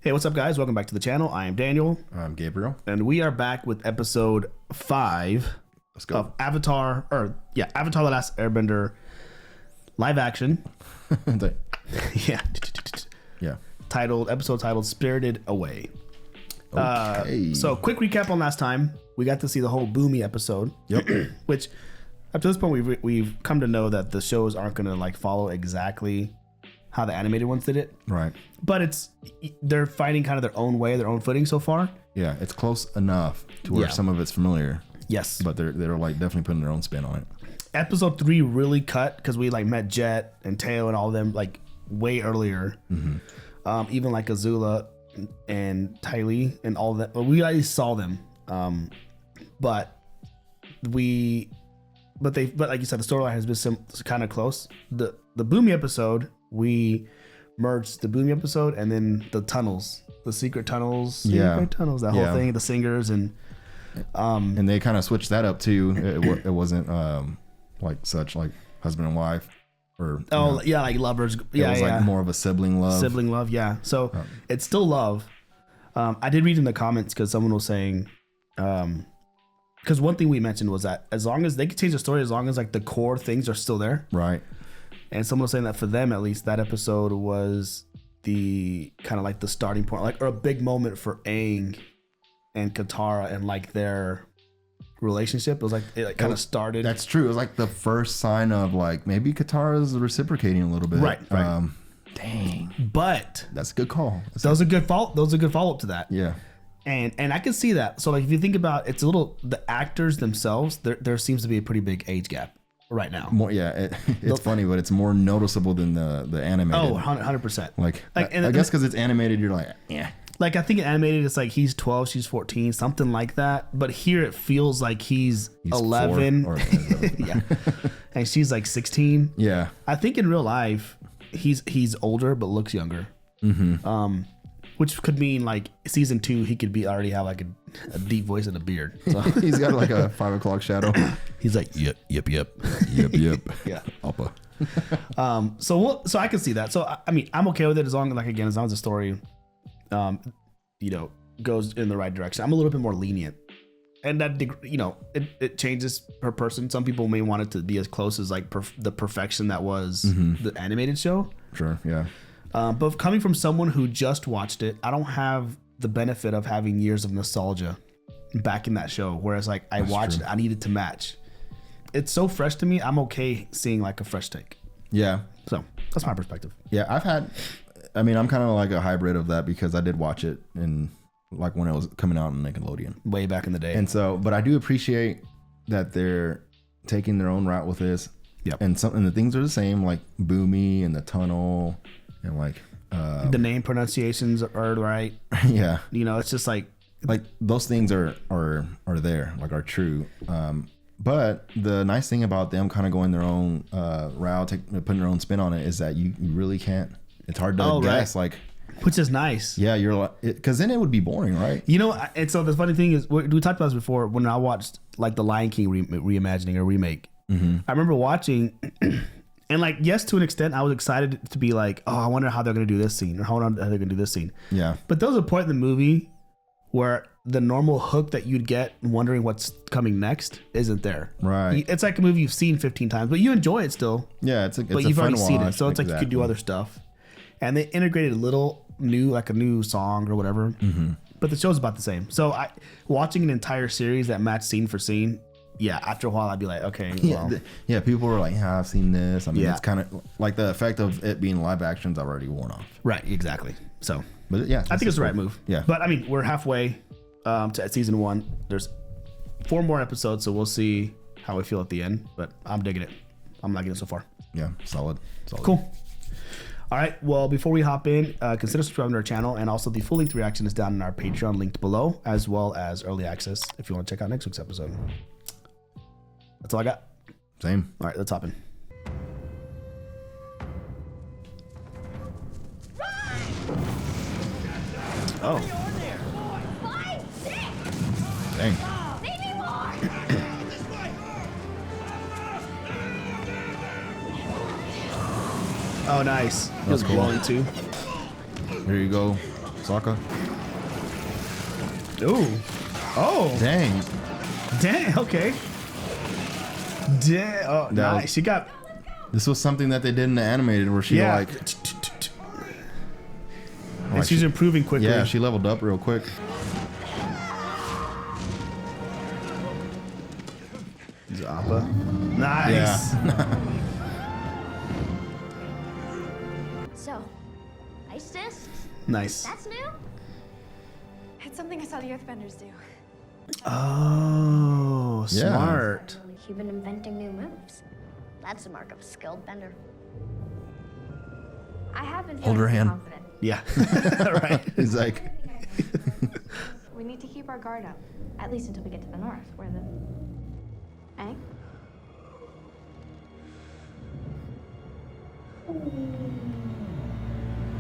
Hey, what's up, guys? Welcome back to the channel. I am Daniel. I'm Gabriel. And we are back with episode 5 of Avatar, Avatar The Last Airbender live action. Yeah. Episode titled Spirited Away. Okay. So quick recap on last time. We got to see the whole Boomy episode. Yep. Which up to this point we've come to know that the shows aren't going to like follow exactly how the animated ones did it. Right. But they're finding kind of their own way, their own footing so far. Yeah, it's close enough to where some of it's familiar. Yes. But they're like definitely putting their own spin on it. Episode 3 really cut because we like met Jet and Teo and all of them like way earlier. Mm-hmm. Even like Azula and Tylee and all that. Well, we already saw them. But like you said, the storyline has been kind of close. The Boomy episode, we merged the Boomy episode and then the tunnels, the secret tunnels, that whole thing, the singers and they kind of switched that up too. It wasn't like husband and wife or like lovers. It was like more of a sibling love. Yeah. So it's still love. I did read in the comments because someone was saying, because one thing we mentioned was that as long as they could change the story, as long as like the core things are still there, right? And someone was saying that for them, at least, that episode was the kind of like the starting point, like, or a big moment for Aang and Katara and like their relationship. It was like it kind of started. That's true. It was like the first sign of like maybe Katara's reciprocating a little bit, right? Dang, but that's a good call. That was a good follow up to that. Yeah. And I can see that. So like if you think about it's a little the actors themselves, there seems to be a pretty big age gap right now. More, it's funny, but it's more noticeable than the animated. Oh, 100%. Like I guess because it's animated, you're like, yeah. Like I think in animated, it's like he's 12, she's 14, something like that. But here it feels like he's 11, yeah, and she's like 16. Yeah, I think in real life, he's older but looks younger. Mm-hmm. Which could mean like season 2, he could already have like a deep voice and a beard. So. He's got like a 5 o'clock shadow. He's like, yep. Yeah. Uppa. So I can see that. So I mean, I'm okay with it as long as the story, goes in the right direction. I'm a little bit more lenient, and that it changes per person. Some people may want it to be as close as like the perfection that was the animated show. Sure. Yeah. But coming from someone who just watched it, I don't have the benefit of having years of nostalgia back in that show. Whereas like I watched it, I needed to match. It's so fresh to me. I'm okay seeing like a fresh take. Yeah. So that's my perspective. Yeah. I'm kind of like a hybrid of that because I did watch it in like when it was coming out on Nickelodeon way back in the day. And so, but I do appreciate that they're taking their own route with this. Yep. And the things are the same, like Boomy and the tunnel. And like the name pronunciations are right. Yeah. It's just like those things are there, like are true. But the nice thing about them kind of going their own route, putting their own spin on it, is that you really can't. It's hard to guess, like. Which is nice. Yeah, you're like, because then it would be boring, right? And so the funny thing is, we talked about this before when I watched like the Lion King reimagining or remake. Mm-hmm. I remember watching. And like, yes, to an extent, I was excited to be like, oh, I wonder how they're going to do this scene, or how they're going to do this scene. Yeah. But there was a point in the movie where the normal hook that you'd get wondering what's coming next isn't there. Right. It's like a movie you've seen 15 times, but you enjoy it still. Yeah, but you've already seen it, so it's like you could do other stuff. And they integrated a new song or whatever. Mm-hmm. But the show's about the same. So watching an entire series that matched scene for scene. Yeah, after a while, I'd be like, okay. Well. Yeah, people were like, yeah, I've seen this. I mean, it's kind of like the effect of it being live action's already worn off. Right, exactly. So, but yeah, I think it's the right move. Yeah. But I mean, we're halfway to season 1. There's 4 more episodes, so we'll see how we feel at the end. But I'm digging it. I'm liking it so far. Yeah, solid. Cool. All right, well, before we hop in, consider subscribing to our channel, and also the full-length reaction is down in our Patreon linked below, as well as early access if you want to check out next week's episode. That's all I got. Same. All right, let's hop in. Oh. Dang. Oh, nice. He was glowing too. There you go. Sokka. Ooh. Oh. Dang. Dang. Okay. Dang. Oh, nice. She got. This was something that they did in the animated where she like. And she's improving quickly. Yeah, she leveled up real quick. Zappa. Nice. Yeah. So, ice discs? Nice. That's new? It's something I saw the Earthbenders do. Oh, Yeah. smart. You've been inventing new moves. That's the mark of a skilled bender. I have been Hold her feeling hand. confident. Yeah. Right. He's like, We need to keep our guard up, at least until we get to the north, where the... Eh?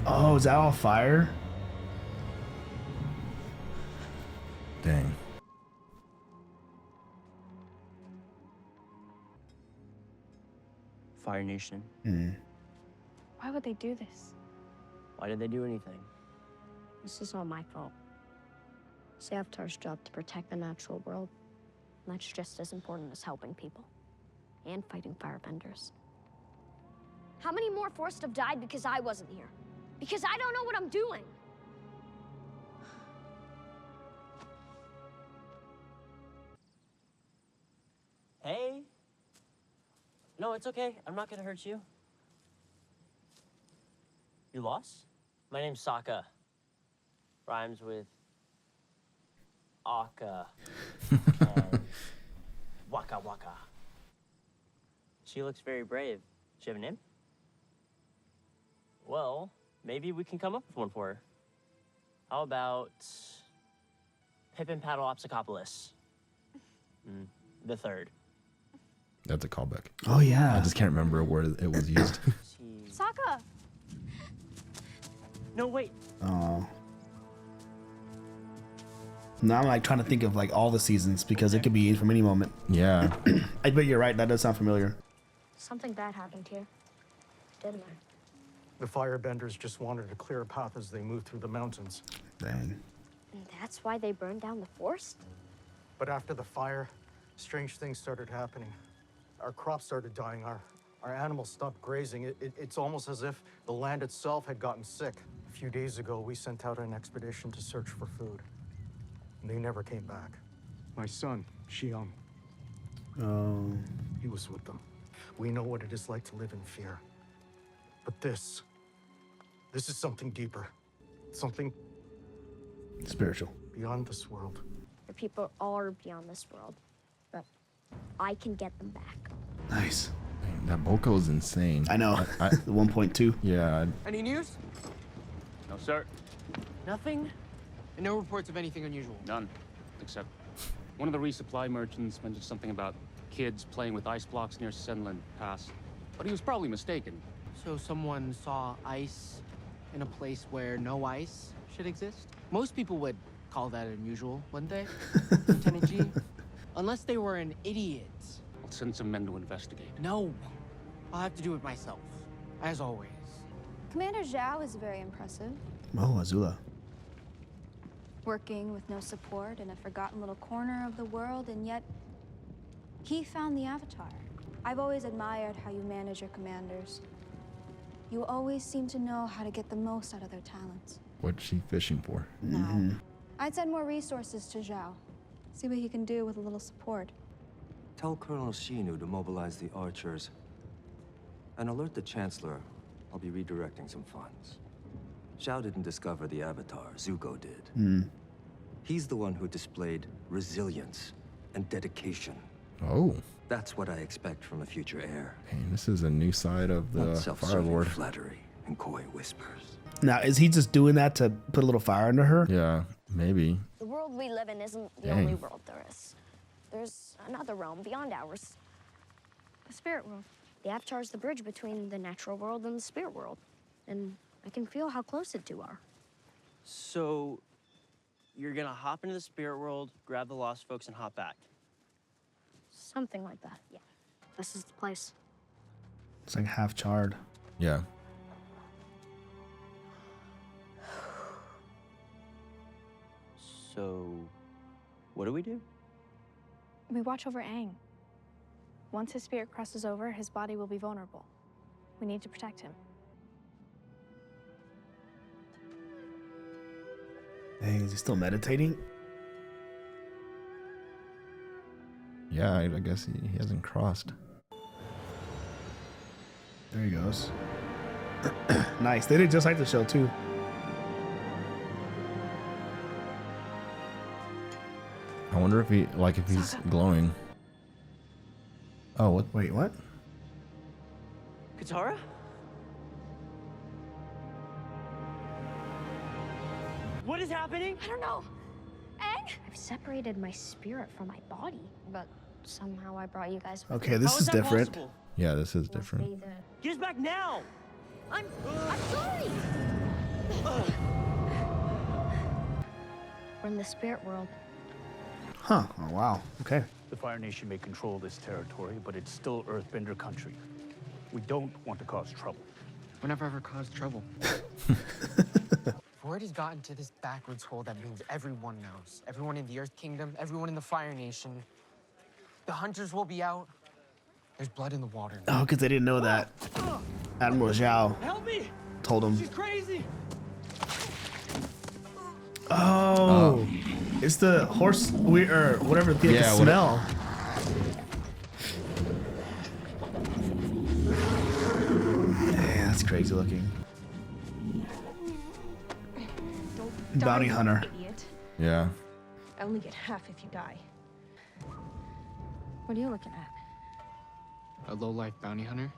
Oh, is that all fire? dang. Fire Nation. Why would they do this? Why did they do anything? This is all my fault. It's the Avatar's job to protect the natural world. And that's just as important as helping people. And fighting firebenders. How many more forced have died because I wasn't here? Because I don't know what I'm doing. Hey. No, it's okay. I'm not gonna hurt you. You lost? My name's Sokka. Rhymes with Aka and Waka Waka. She looks very brave. Does she have a name? Well, maybe we can come up with one for her. How about Pippin Paddleopsicopolis? The third. That's a callback. Oh, yeah. I just can't remember where it was used. Sokka! No, wait. Oh. Now I'm like trying to think of like all the seasons because it could be from any moment. Yeah. I bet you're right. That does sound familiar. Something bad happened here, didn't there? The firebenders just wanted to clear a path as they moved through the mountains. Dang. And that's why they burned down the forest? But after the fire, strange things started happening. Our crops started dying. Our animals stopped grazing. It's almost as if the land itself had gotten sick. A few days ago, we sent out an expedition to search for food. And they never came back. My son, Xiang, Oh. he was with them. We know what it is like to live in fear. But this is something deeper. Something Spiritual. beyond this world. The people are beyond this world. But I can get them back. Nice. Man, that Boko is insane. I know. The 1.2. Yeah. Any news? No, sir. Nothing? And no reports of anything unusual? None. Except one of the resupply merchants mentioned something about kids playing with ice blocks near Senlin Pass. But he was probably mistaken. So someone saw ice in a place where no ice should exist? Most people would call that unusual, wouldn't they, Lieutenant G? Unless they were an idiot. I'll send some men to investigate. No. I'll have to do it myself, as always. Commander Zhao is very impressive. Oh, Azula. Working with no support in a forgotten little corner of the world, and yet he found the Avatar. I've always admired how you manage your commanders. You always seem to know how to get the most out of their talents. What's she fishing for? Now, I'd send more resources to Zhao. See what he can do with a little support. Tell Colonel Shinu to mobilize the archers. And alert the Chancellor. I'll be redirecting some funds. Zhao didn't discover the Avatar, Zuko did. He's the one who displayed resilience and dedication. Oh. That's what I expect from a future heir. Man, this is a new side of the Not Fire self-serving Lord. flattery and coy whispers. Now, is he just doing that to put a little fire under her? Yeah, maybe. The world we live in isn't the Dang. only world there is. There's another realm beyond ours. The spirit world. The Avatar is the bridge between the natural world and the spirit world. And I can feel how close the two are. So, you're gonna hop into the spirit world, grab the lost folks, and hop back. Something like that, yeah. This is the place. It's like half charred. Yeah. So, what do we do? We watch over Aang. Once his spirit crosses over, his body will be vulnerable. We need to protect him. Dang, is he still meditating? Yeah, I guess he hasn't crossed. There he goes. Nice. They did just like the show too. I wonder if he's glowing. Oh, what? Wait, what? Katara? What is happening? I don't know. Aang? I've separated my spirit from my body, but somehow I brought you guys with me. Okay, this How is that different. possible? Yeah, this is Must be different. the- Get us back now! I'm sorry. We're in the spirit world. Huh. Oh, wow. Okay. The Fire Nation may control this territory, but it's still Earthbender country. We don't want to cause trouble. We never ever caused trouble. If word has gotten to this backwards hole, that means everyone knows. Everyone in the Earth Kingdom, everyone in the Fire Nation. The hunters will be out. There's blood in the water. Oh, because they didn't know that. Admiral Zhao Help me! told him. She's crazy! Oh, it's the horse or whatever they Yeah, can smell. Man, that's crazy looking. Bounty hunter. Idiot. Yeah. I only get half if you die. What are you looking at? A low-life bounty hunter?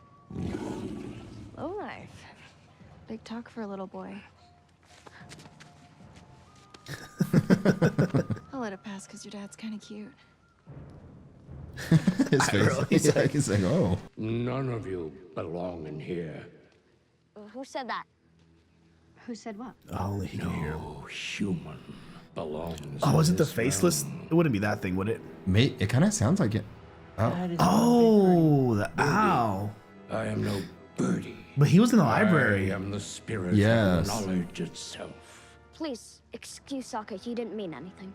Low life. Big talk for a little boy. I'll let it pass because your dad's kind of cute. His face. He's like, oh. None of you belong in here. Who said that? Who said what? Only he can hear. No human belongs. Oh, was in it the this faceless? realm. It wouldn't be that thing, would it? Mate, it kind of sounds like it. Oh. That is Oh, the owl. I am no birdie. But he was in the library. I am the spirit Yes. of knowledge itself. Please, excuse Sokka. He didn't mean anything.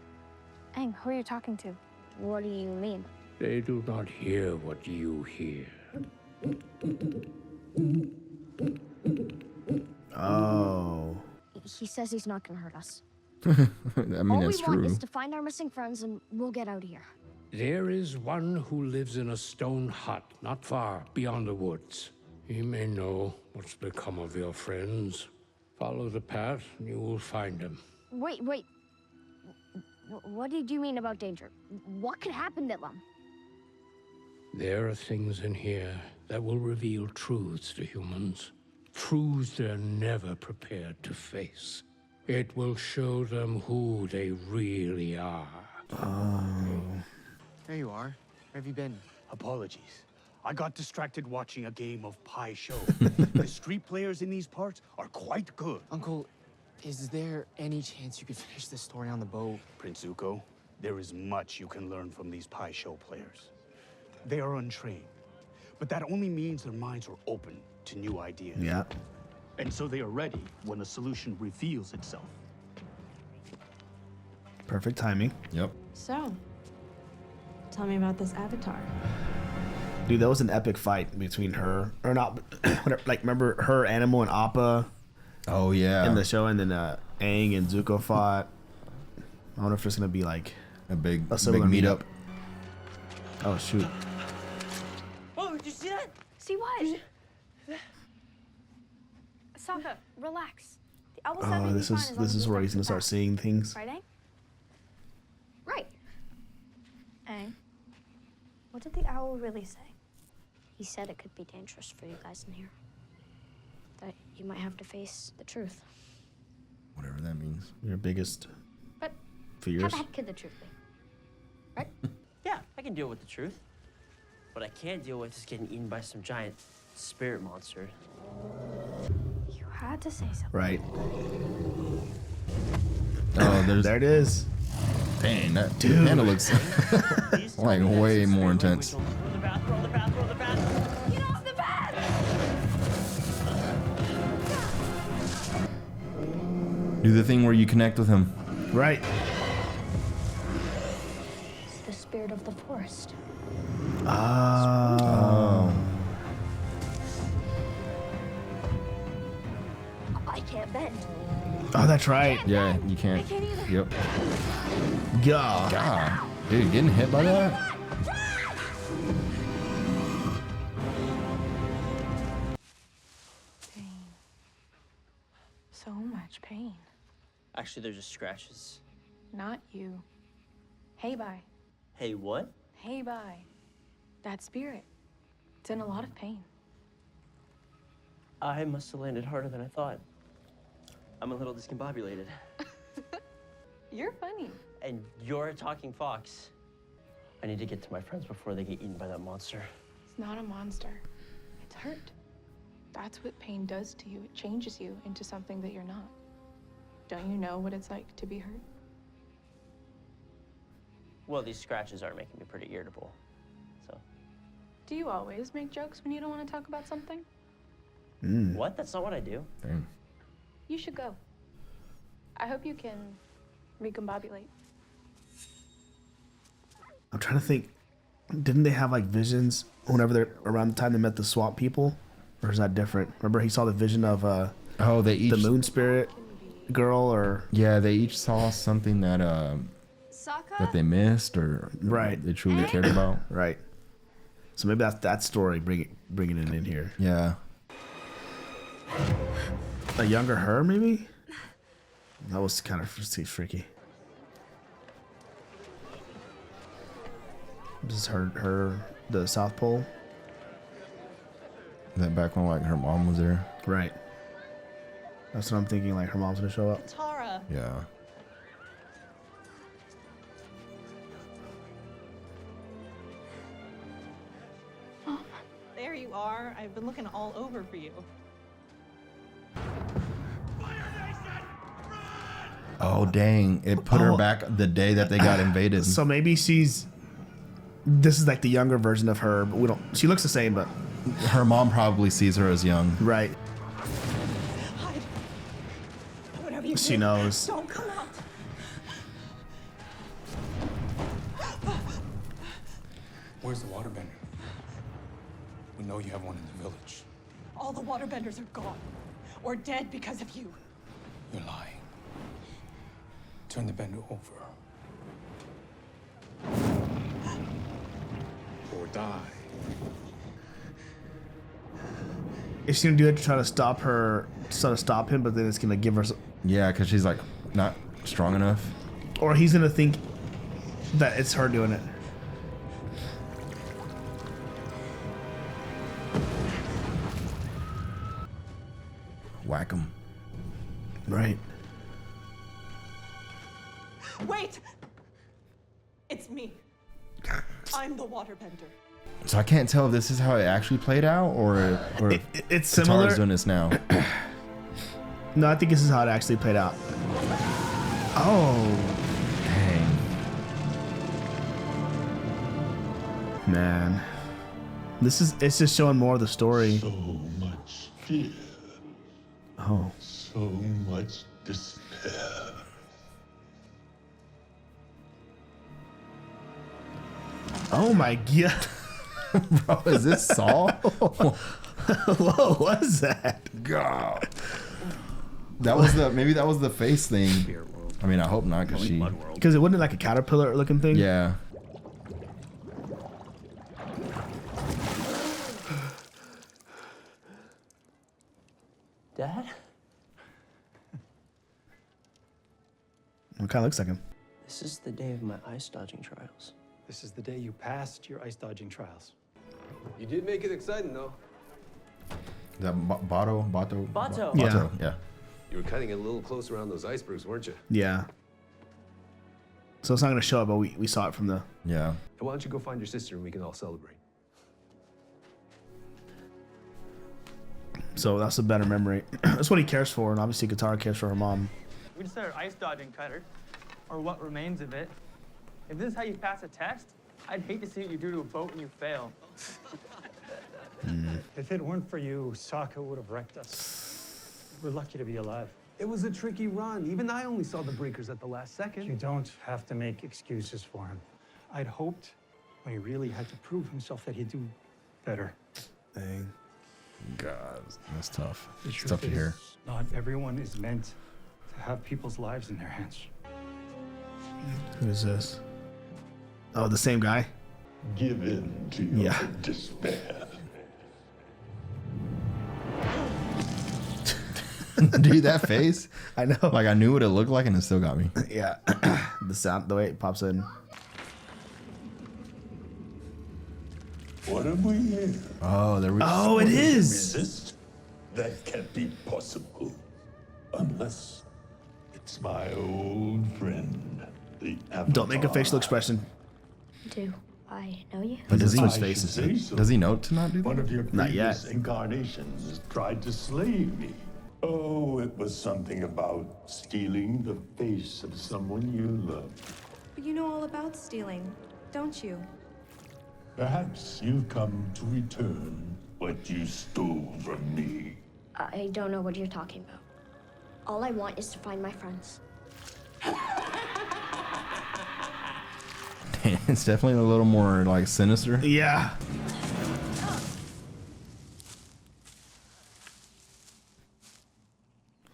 Aang, who are you talking to? What do you mean? They do not hear what you hear. Oh. He says he's not gonna hurt us. I mean, All that's we want true. is to find our missing friends and we'll get out of here. There is one who lives in a stone hut not far beyond the woods. He may know what's become of your friends. Follow the path and you will find him. Wait. What did you mean about danger? What could happen to them? There are things in here that will reveal truths to humans. Truths they're never prepared to face. It will show them who they really are. There you are. Where have you been? Apologies. I got distracted watching a game of Pai Show. The street players in these parts are quite good. Uncle, is there any chance you could finish this story on the boat? Prince Zuko, there is much you can learn from these Pai Show players. They are untrained, but that only means their minds are open to new ideas. Yeah. And so they are ready when a solution reveals itself. Perfect timing. Yep. So, tell me about this avatar. Dude, that was an epic fight between her, or not, whatever, like, remember her, Animal, and Appa Oh, yeah. in the show, and then Aang and Zuko fought. I wonder if there's going to be, like, a big similar meetup. Oh, shoot. Oh, did you see that? See what? Sokka, relax. The owl said Oh, we'd be this fine is as long as we where stuck he's to going to the start facts. seeing things. Right, Aang? Right. Aang, what did the owl really say? He said it could be dangerous for you guys in here. That you might have to face the truth. Whatever that means. Your biggest But fears. how bad could the truth be? Right? Yeah, I can deal with the truth. What I can't deal with is getting eaten by some giant spirit monster. You had to say something. Right. Oh, There it is. Dang, that Dude. panda looks Please tell like me that's way the more spirit intense. language. Throw the bath, throw the bath, throw the bath. Get off the bed! Do the thing where you connect with him. Right. spirit of the forest. Oh. I can't bend. Oh, that's right. Yeah, you can't. I can't either. Yep. God. God. Dude, getting hit by that? Pain. So much pain. Actually, they're just scratches. Not you. Hey, bye. Hey, what? Hey, bye. That spirit. It's in a lot of pain. I must have landed harder than I thought. I'm a little discombobulated. You're funny. And you're a talking fox. I need to get to my friends before they get eaten by that monster. It's not a monster. It's hurt. That's what pain does to you. It changes you into something that you're not. Don't you know what it's like to be hurt? Well, these scratches are making me pretty irritable, so. Do you always make jokes when you don't want to talk about something? What? That's not what I do. Dang. You should go. I hope you can recombobulate. I'm trying to think. Didn't they have like visions whenever they're around the time they met the swamp people? Or is that different? Remember he saw the vision of Oh, they each the moon spirit girl, or yeah, they each saw something that that they missed or right they truly cared about. Right. So maybe that's that story bringing it in here. Yeah. A younger her, maybe? That was kind of freaky. This is her, the South Pole. Is that back when like her mom was there? Right. That's what I'm thinking, like her mom's gonna show up. Katara. Yeah. There you are. I've been looking all over for you. Oh dang! It put her back the day that they got invaded. So maybe this is like the younger version of her, but we don't. She looks the same, but her mom probably sees her as young. Right. Hide. Whatever you She do, knows. Don't come out. Where's the waterbender? We know you have one in the village. All the waterbenders are gone. Or dead because of you. You're lying. Turn the bender over. Or die. Is she gonna do it to try to stop her, to stop him? But then it's gonna give her. Yeah, because she's like not strong enough. Or he's gonna think that it's her doing it. Whack him. Right. Wait! It's me. I'm the waterbender. So I can't tell if this is how it actually played out, or it's similar. Katara's doing this now. No, I think this is how it actually played out. Oh, dang, man, it's just showing more of the story. So much fear. Oh, so much despair. Oh my god. Bro, is this Saul? What was that? God. That was maybe that was the face thing. I mean, I hope not, because it wasn't like a caterpillar looking thing. Yeah. Dad? It kind of looks like him. This is the day of my ice dodging trials. This is the day you passed your ice dodging trials. You did make it exciting, though. That Bato. Yeah. Yeah. You were cutting it a little close around those icebergs, weren't you? Yeah. So it's not gonna show up, but we saw it from the. Yeah. Why don't you go find your sister and we can all celebrate? So that's a better memory. That's what he cares for, and obviously Katara cares for her mom. We just had our ice dodging cutter, or what remains of it. If this is how you pass a test, I'd hate to see what you do to a boat when you fail. If it weren't for you, Sokka would have wrecked us. We're lucky to be alive. It was a tricky run. Even I only saw the breakers at the last second. You don't have to make excuses for him. I'd hoped when he really had to prove himself that he'd do better. Dang. God, that's tough. The It's truth tough to is, hear. not everyone is meant to have people's lives in their hands. Who is this? Oh, the same guy? Give in to your despair. Dude, that face. I know. Like, I knew what it looked like and it still got me. Yeah. The sound, the way it pops in. What have we here? Oh, there we go. Oh, it is. Resist? That can't be possible. Unless it's my old friend, the Avatar. Don't make a facial expression. Do I know you? But does he I switch should faces? say so. Does he know to not do that? One of your Not yet. previous incarnations tried to slay me. Oh, it was something about stealing the face of someone you love. But you know all about stealing, don't you? Perhaps you've come to return what you stole from me. I don't know what you're talking about. All I want is to find my friends. It's definitely a little more like sinister. Yeah.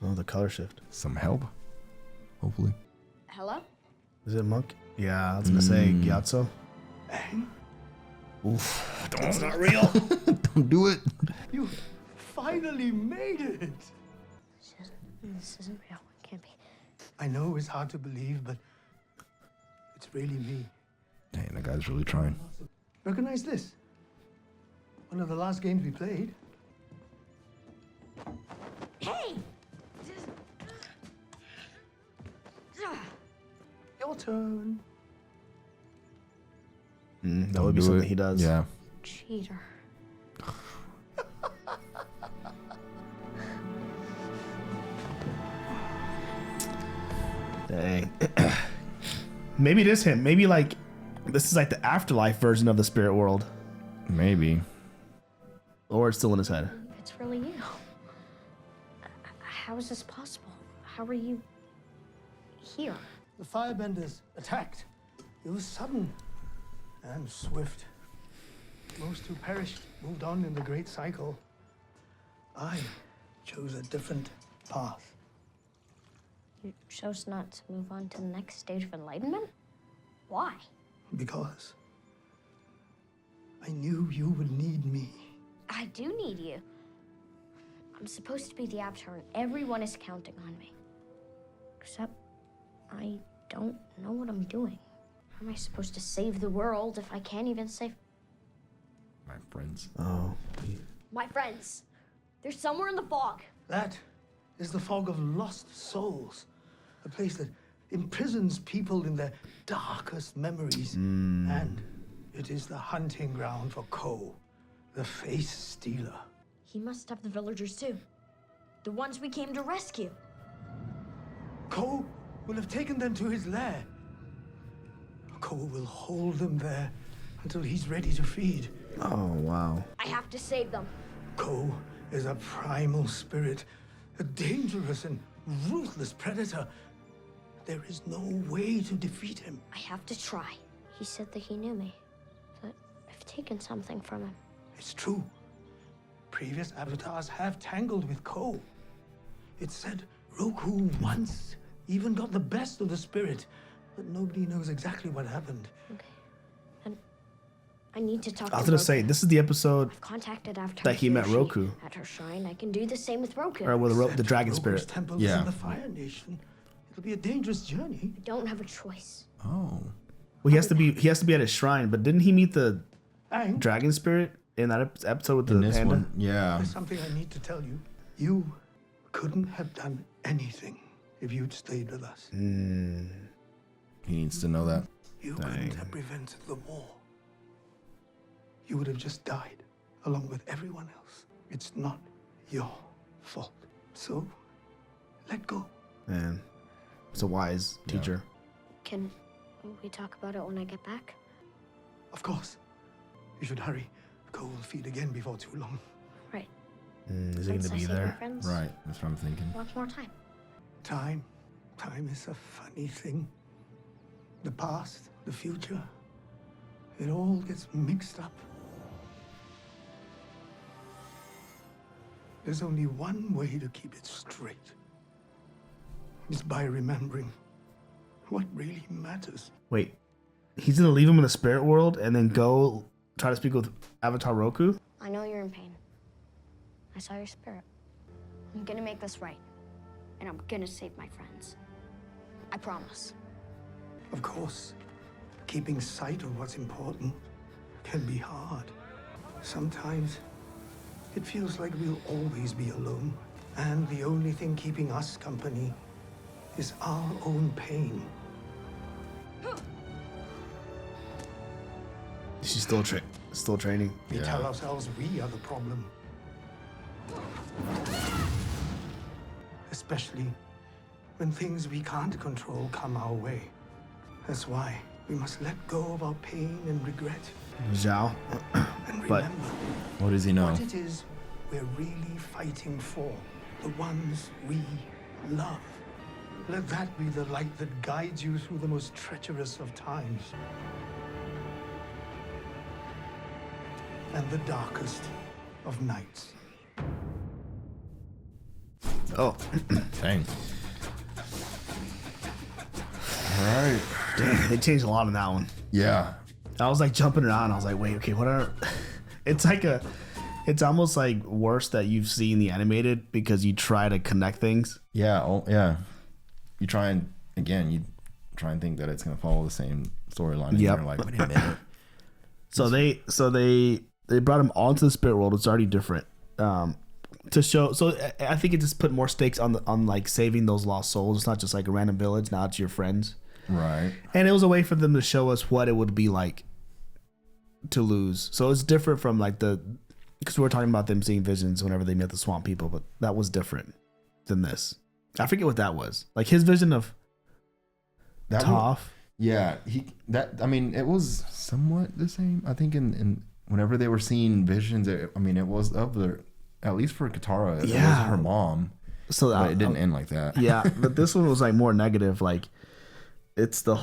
Oh, the color shift. Some help, hopefully. Hello? Is it a monk? Yeah, I was gonna say Gyatso. Oof. That's not real. Don't do it. You finally made it. This isn't real. It can't be. I know it's hard to believe, but it's really me. Dang, that guy's really trying. Recognize this? One of the last games we played. Hey! Your turn. That would be something he does. Yeah. Cheater. Dang. Maybe it is him. Maybe like this is like the afterlife version of the spirit world. Maybe. Or it's still in his head. It's really you. How is this possible? How are you here? The firebenders attacked. It was sudden and swift. Most who perished moved on in the great cycle. I chose a different path. You chose not to move on to the next stage of enlightenment? Why? Because I knew you would need me. I do need you. I'm supposed to be the Avatar and everyone is counting on me. Except I don't know what I'm doing. How am I supposed to save the world if I can't even save My friends. Oh. my friends? They're somewhere in the fog. That is the fog of lost souls. A place that imprisons people in their darkest memories. And it is the hunting ground for Ko, the face stealer. He must have the villagers too. The ones we came to rescue. Ko will have taken them to his lair. Ko will hold them there until he's ready to feed. Oh, wow. I have to save them. Ko is a primal spirit, a dangerous and ruthless predator. There is no way to defeat him. I have to try. He said that he knew me, that I've taken something from him. It's true. Previous avatars have tangled with Ko. It's said Roku once even got the best of the spirit, but nobody knows exactly what happened. Okay. And I need to talk to I was gonna Roku. say this is the episode I've contacted Avatar that he met Hiroshi Roku. at her shrine. I can do the same with Roku. Or with the dragon Roku's spirit. temple is Yeah. in the Fire Nation. It'll be a dangerous journey. I don't have a choice. Oh. Well, he has to be at his shrine, but didn't he meet the Aang? dragon spirit in that episode with In the this panda? one, yeah. There's something I need to tell you. You couldn't have done anything if you'd stayed with us. He needs to know that. You couldn't have prevented the war. You would have just died along with everyone else. It's not your fault. So, let go. Man, it's a wise teacher. Can we talk about it when I get back? Of course. You should hurry. Ko will feed again before too long. Right. Is he Once gonna I be see my there? friends, Right, that's what I'm thinking. Wants more time. Time is a funny thing. The past, the future, It all gets mixed up. There's only one way to keep it straight. It's by remembering what really matters. Wait, he's gonna leave him in the spirit world and then go try to speak with Avatar Roku? I know you're in pain. I saw your spirit. I'm gonna make this right. And I'm gonna save my friends. I promise. Of course, keeping sight of what's important can be hard. Sometimes it feels like we'll always be alone. And the only thing keeping us company is our own pain. She's still training. We tell ourselves we are the problem. Especially when things we can't control come our way. That's why we must let go of our pain and regret. Zhao. And But remember what does he know? what it is we're really fighting for. The ones we love. Let that be the light that guides you through the most treacherous of times. And the darkest of nights. Oh. Dang. All right. Damn, they changed a lot in that one. Yeah. I was like jumping around. I was like, wait, okay, what are... It's almost like worse that you've seen the animated because you try to connect things. Yeah. Oh, yeah. You try and think that it's going to follow the same storyline. And you're like, wait a minute. So they brought him onto the spirit world. It's already different. To show, so I think it just put more stakes on like saving those lost souls. It's not just like a random village. Now it's your friends. Right. And it was a way for them to show us what it would be like to lose. So it's different from like because we were talking about them seeing visions whenever they met the swamp people, but that was different than this. I forget what that was. Like his vision of that Toph. I mean, it was somewhat the same. I think in whenever they were seeing visions, it was of the, at least for Katara, it was her mom. So but it didn't end like that. Yeah, but this one was like more negative. Like it's the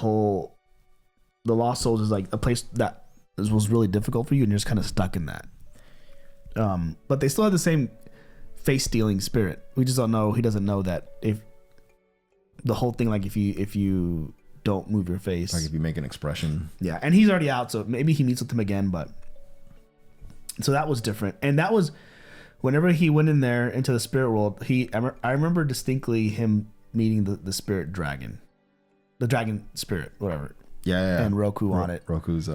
Lost Souls is like a place that was really difficult for you, and you're just kind of stuck in that. But they still have the same face stealing spirit. We just don't know. He doesn't know that if the whole thing, like if you don't move your face, like if you make an expression. Yeah, and he's already out, so maybe he meets with him again. But so that was different, and that was whenever he went in there into the spirit world. I remember distinctly him meeting the spirit dragon, the dragon spirit, whatever. Yeah. And Roku on it. Roku's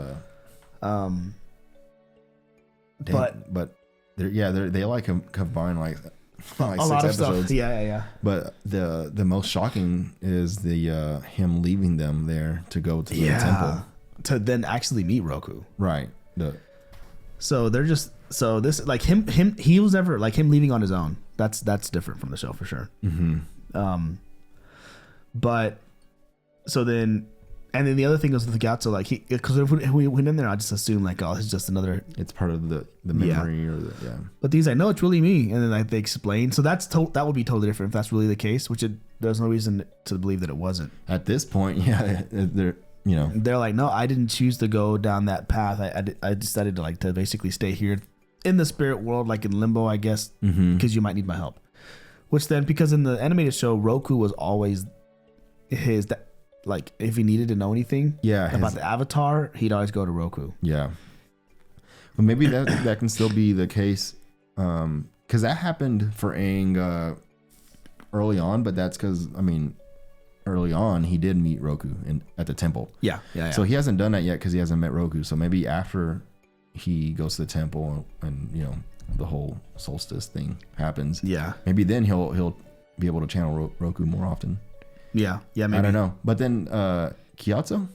but they like combine like a 6 lot of episodes. stuff. Yeah. But the most shocking is the him leaving them there to go to the temple to then actually meet Roku. Right. So they're just this like him he was never like him leaving on his own. That's different from the show for sure. Mm-hmm. But so then. And then the other thing was with the Gatso, like because if we went in there, I just assumed like, oh, it's just another. It's part of the memory or the. But these, I know it's really me, and then like they explain. So that would be totally different if that's really the case. Which there's no reason to believe that it wasn't. At this point, yeah, they're like, no, I didn't choose to go down that path. I decided to basically stay here in the spirit world, like in limbo, I guess, because you might need my help. Which then, because in the animated show, Roku was always like if he needed to know anything about the Avatar, he'd always go to Roku. Yeah. But maybe that can still be the case. Because that happened for Aang early on, but that's because, early on, he did meet Roku at the temple. Yeah. So he hasn't done that yet because he hasn't met Roku. So maybe after he goes to the temple and the whole solstice thing happens. Yeah. Maybe then he'll be able to channel Roku more often. Yeah, maybe. I don't know. But then Gyatso,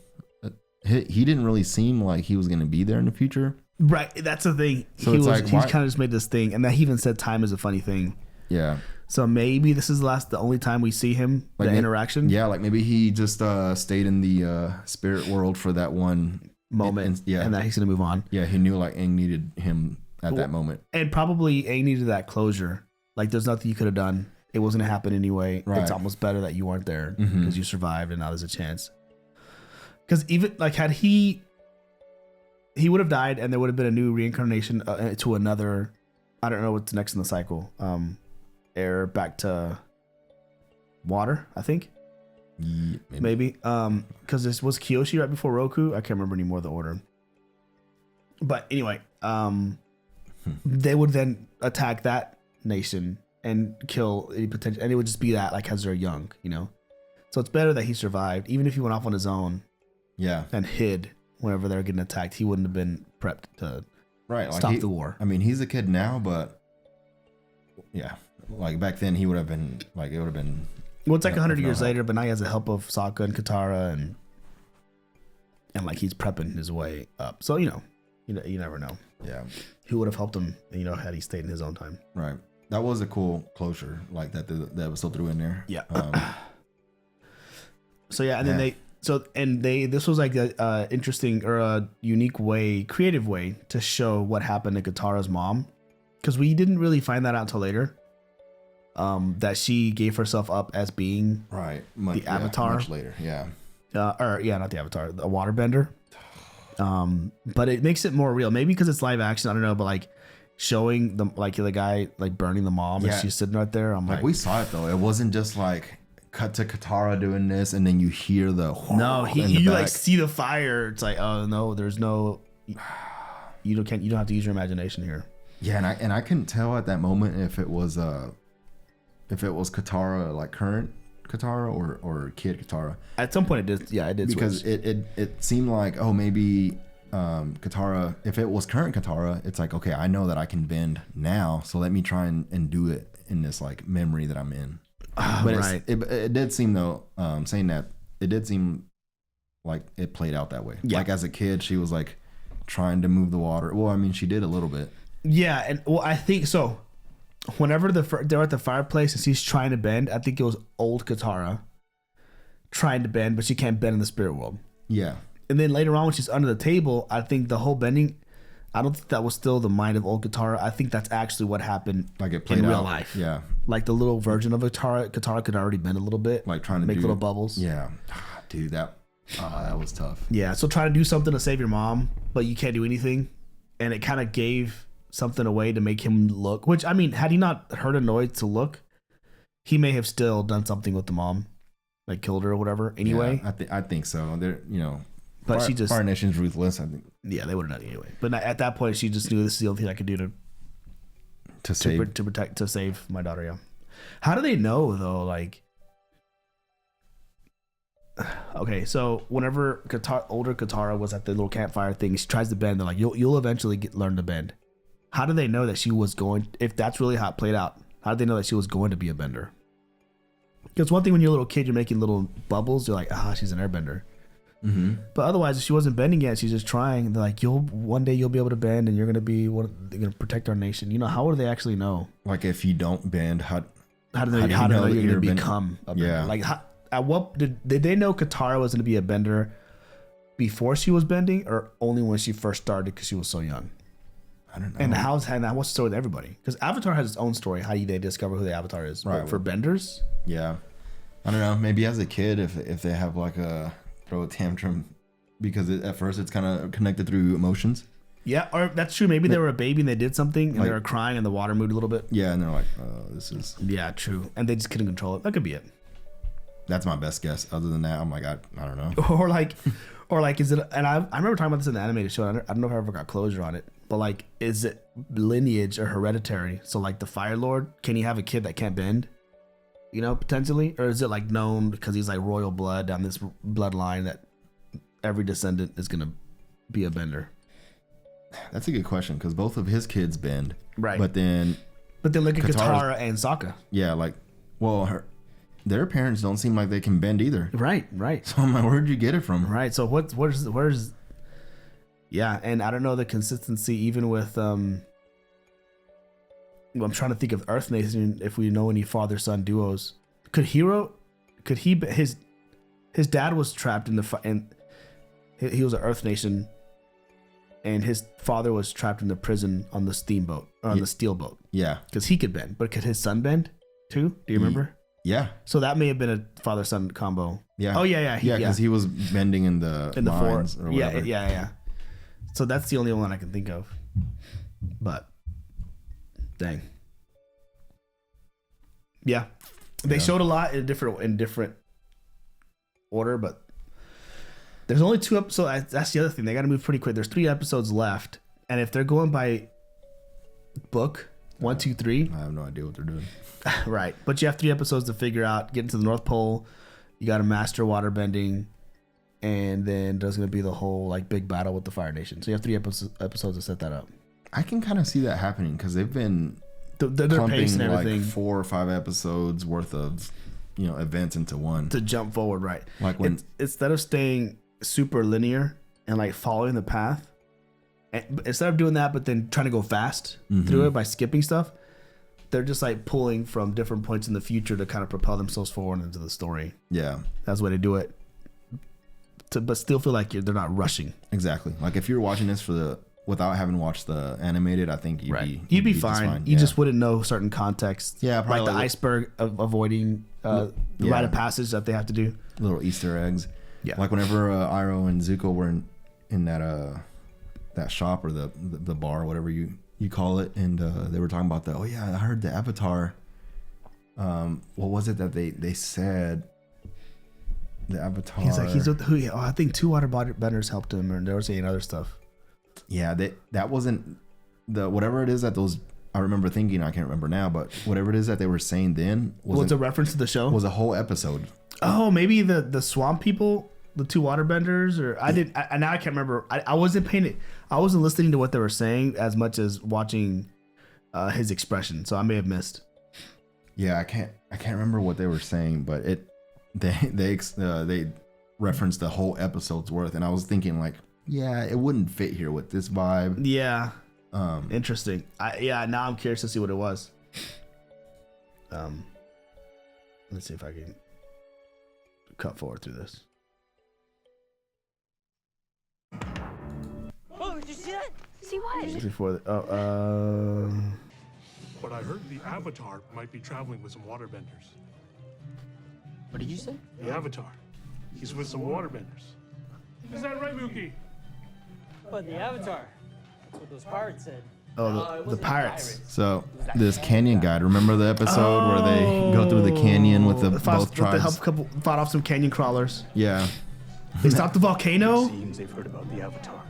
he didn't really seem like he was going to be there in the future. Right, that's the thing. So he's kind of just made this thing, and that he even said time is a funny thing. Yeah. So maybe this is the only time we see him, like the interaction. Yeah, like maybe he just stayed in the spirit world for that one moment, and that he's going to move on. Yeah, he knew like Aang needed him at that moment. And probably Aang needed that closure. Like there's nothing you could have done. It wasn't going to happen anyway. Right. It's almost better that you weren't there because you survived and now there's a chance. Because even like had he he would have died, and there would have been a new reincarnation to another. I don't know what's next in the cycle. Air back to water, I think. Yeah, maybe. Because this was Kyoshi right before Roku. I can't remember anymore the order. But anyway, they would then attack that nation and kill any potential, and it would just be that like as they're young, you know. So it's better that he survived, even if he went off on his own. Yeah. And hid whenever they're getting attacked. He wouldn't have been prepped to stop the war. I mean, he's a kid now, but yeah, like back then he would have been like it would have been. Well, it's like 100 years later, but now he has the help of Sokka and Katara, and like he's prepping his way up. So you never know. Yeah, who would have helped him? Had he stayed in his own time. Right. That was a cool closure, like that episode threw in there. Yeah. So yeah, and then this was like a interesting or a unique way, creative way to show what happened to Katara's mom, because we didn't really find that out until later. That she gave herself up as being the Avatar. Much later, yeah. Not the Avatar, the Waterbender. But it makes it more real. Maybe because it's live action, I don't know, but like showing the guy like burning the mom and she's sitting right there. I'm like, we saw it though. It wasn't just like cut to Katara doing this and then you hear the you like see the fire. It's like, oh no, there's no, you don't have to use your imagination here. Yeah, and I couldn't tell at that moment if it was Katara, like current Katara or kid Katara. At some point it did. Yeah, it did. Because it seemed like, oh, maybe Katara, if it was current Katara, it's like, okay, I know that I can bend now, so let me try and do it in this like memory that I'm in. But it did seem though, saying that, it did seem like it played out that way. Yeah. Like as a kid, she was like trying to move the water. Well, I mean, she did a little bit. Yeah, and well, I think so. Whenever they're at the fireplace and she's trying to bend, I think it was old Katara trying to bend, but she can't bend in the spirit world. Yeah. And then later on when she's under the table, I think the whole bending, I don't think that was still the mind of old Katara. I think that's actually what happened like it played in real out. life. Yeah. Like the little version of Katara could already bend a little bit. Like trying to make little bubbles. Yeah. Dude, that was tough. Yeah. So trying to do something to save your mom, but you can't do anything. And it kind of gave something away to make him look, which I mean, had he not heard annoyed to look, he may have still done something with the mom, like killed her or whatever. Anyway, yeah, I think so. They're but she just Fire Nation's ruthless. I think. Yeah, they would have done it anyway. But at that point, she just knew this is the only thing I could do to save my daughter. Yeah. How do they know though? Like, okay, so whenever older Katara was at the little campfire thing, she tries to bend. They're like, you'll eventually learn to bend. How do they know that she was going, if that's really how it played out, how did they know that she was going to be a bender? Because one thing when you're a little kid, you're making little bubbles, you're like, she's an airbender. Mm-hmm. But otherwise, if she wasn't bending yet, she's just trying. They're like, one day you'll be able to bend and you're going to protect our nation. How would they actually know? Like if you don't bend, how do they know you're going to become a bender? Yeah. Like at what, did they know Katara was going to be a bender before she was bending or only when she first started because she was so young? I don't know. And what's the story with everybody? Because Avatar has its own story. How do they discover who the Avatar is? Right. But for benders? Yeah. I don't know. Maybe as a kid, if they have like throw a tantrum, because at first it's kind of connected through emotions. Yeah, or that's true. Maybe they were a baby and they did something and they were crying and the water moved a little bit. Yeah, and they're like, this is... Yeah, true. And they just couldn't control it. That could be it. That's my best guess. Other than that, I'm like, I don't know. Or like, is it... And I remember talking about this in the animated show. I don't know if I ever got closure on it. But like, is it lineage or hereditary? So like the Fire Lord, can he have a kid that can't bend? Potentially? Or is it like known because he's like royal blood down this bloodline that every descendant is going to be a bender? That's a good question because both of his kids bend. Right. But then look at Katara and Sokka. Yeah, like, well, their parents don't seem like they can bend either. Right. So I'm like, where'd you get it from? Right. So where's yeah, and I don't know the consistency even with I'm trying to think of Earth Nation if we know any father-son duos. His dad was trapped and he was an Earth Nation and his father was trapped in the prison on the steamboat or on the steel boat. Yeah. Because he could bend, but could his son bend too? Do you remember? Yeah. So that may have been a father-son combo. Yeah. Oh yeah. Because he was bending in the mines or whatever. Yeah. So that's the only one I can think of. But dang. Yeah. They showed a lot in different order, but there's only 2 episodes. That's the other thing. They got to move pretty quick. There's 3 episodes left, and if they're going by book 1, 2, 3, I have no idea what they're doing. right? But you have 3 episodes to figure out. Get into the North Pole. You got to master waterbending, and then there's gonna be the whole like big battle with the Fire Nation. So you have 3 episodes to set that up. I can kind of see that happening because they've been their pace and everything, like 4 or 5 episodes worth of events into one to jump forward, right? Like when instead of staying super linear and like following the path, and instead of doing that, but then trying to go fast through it by skipping stuff, they're just like pulling from different points in the future to kind of propel themselves forward into the story. Yeah, that's the way to do it. But still feel like they're not rushing. Exactly. Like if you're watching this without having watched the animated, I think you'd be fine. You just wouldn't know certain context. Yeah, probably like the iceberg avoiding the rite of passage that they have to do. Little Easter eggs. Yeah. Like whenever Iroh and Zuko were in that shop or the bar, whatever you call it, and they were talking about I heard the Avatar. What was it that they said? The Avatar. He's with who? I think 2 waterbenders helped him, and they were saying other stuff. Yeah, that wasn't whatever it is that those. I remember thinking, I can't remember now, but whatever it is that they were saying then was a reference to the show. Was a whole episode. Oh, maybe the swamp people, the 2 waterbenders, or now I can't remember. I wasn't paying it. I wasn't listening to what they were saying as much as watching his expression, so I may have missed. Yeah, I can't remember what they were saying, but they referenced the whole episode's worth, and I was thinking like, yeah, it wouldn't fit here with this vibe. Yeah. Interesting. Now I'm curious to see what it was. Let's see if I can cut forward through this. Oh, did you see that? See what? Before But I heard the Avatar might be traveling with some waterbenders. What did you say? The Avatar. He's with some waterbenders. Is that right, Mookie? But the Avatar. That's what those pirates said. Oh, the pirates. So this canyon guide. Remember the episode where they go through the canyon with both tribes? Fought off some canyon crawlers. Yeah. They stopped the volcano. Seems they've heard about the Avatar.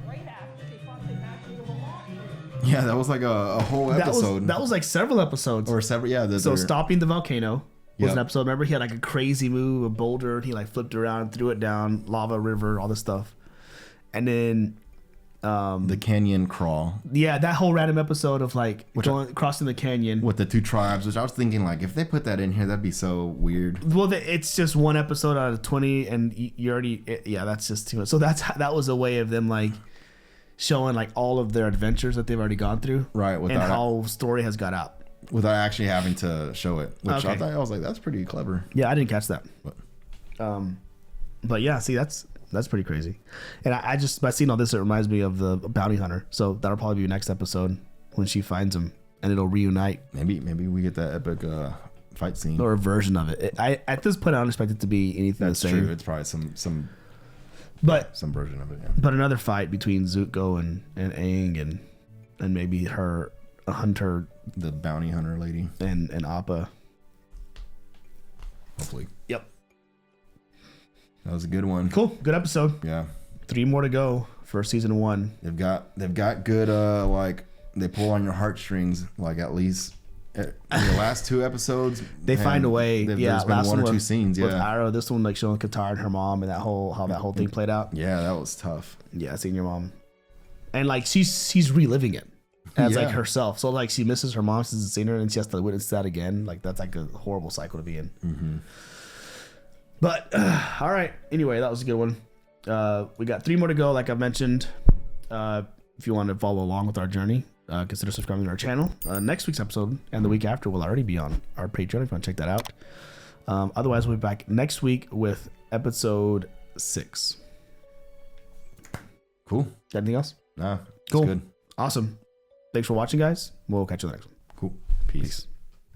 Yeah, that was like a whole episode. That was like several episodes. Or several, yeah. So stopping the volcano was an Yep. episode. Remember, he had like a crazy move, a boulder, and he like flipped around, threw it down, lava river, all this stuff. And then the canyon crawl. Yeah, that whole random episode of like crossing the canyon with the 2 tribes, which I was thinking like if they put that in here, that'd be so weird. Well, it's just 1 episode out of 20, and you already that's just too much. So that was a way of them like showing like all of their adventures that they've already gone through, right? And how story has got out without actually having to show it. Which Okay. I was like, that's pretty clever. Yeah, I didn't catch that. But yeah, see, that's pretty crazy. And I just by seeing all this, it reminds me of the bounty hunter. So that'll probably be next episode when she finds him, and it'll reunite. Maybe we get that epic fight scene or a version of it. I at this point I don't expect it to be anything That's the same. true. It's probably some version of it. Yeah. But another fight between Zuko and Aang and maybe a hunter, the bounty hunter lady, and Appa. Hopefully. Yep. That was a good one. Cool. Good episode. Yeah. 3 more to go for season 1. They've got good like they pull on your heartstrings, like at least in the last 2 episodes. They find a way. There's been last 1 or one 2 scenes. with Yeah. Arrow. This one like showing Katara and her mom and how that whole thing played out. Yeah, that was tough. Yeah, seeing your mom, and like she's reliving it as like Yeah. herself. So like she misses her mom, she hasn't seen her, and she has to witness that again. Like that's like a horrible cycle to be in. Mm-hmm. But all right. Anyway, that was a good one. We got 3 more to go, like I mentioned. If you want to follow along with our journey, consider subscribing to our channel. Next week's episode and the week after will already be on our Patreon if you want to check that out. Otherwise, we'll be back next week with episode 6. Cool. Got anything else? Nah. Cool. Good. Awesome. Thanks for watching, guys. We'll catch you in the next one. Cool. Peace.